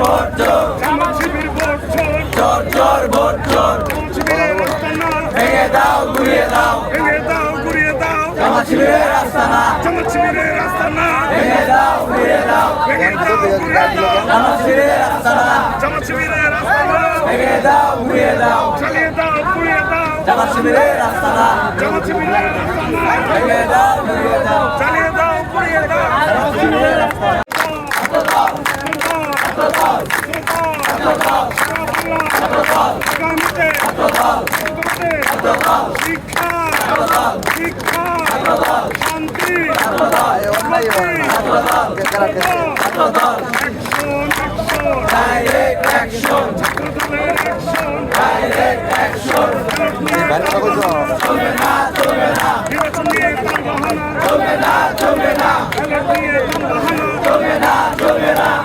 vote জোর, Jamaat Shibir vote জোর, জোর জোর ভোট জোর, জামাত শিবিরের আস্তানা ভেঙে দাও ঘুরিয়ে দাও, ভেঙে দাও ঘুরিয়ে দাও, জামাত শিবিরের আস্তানা, জামাত শিবিরের আস্তানা ভেঙে দাও ঘুরিয়ে দাও, ভেঙে দাও ঘুরিয়ে দাও, জামাত শিবিরের আস্তানা, জামাত শিবিরের আস্তানা ভেঙে দাও ঘুরিয়ে দাও, চালিয়ে দাও ঘুরিয়ে দাও, জামাত শিবিরের আস্তানা, জামাত শিবিরের আস্তানা ভেঙে দাও ঘুরিয়ে দাও, চালিয়ে দাও ঘুরিয়ে দাও, জামাত শিবিরের আস্তানা, শিক্ষা শিক্ষা শান্তি ডাইরেক্ট অ্যাকশন, ডাইরেক্ট অ্যাকশন, চলবে না চলবে না, চলবে না চলবে না,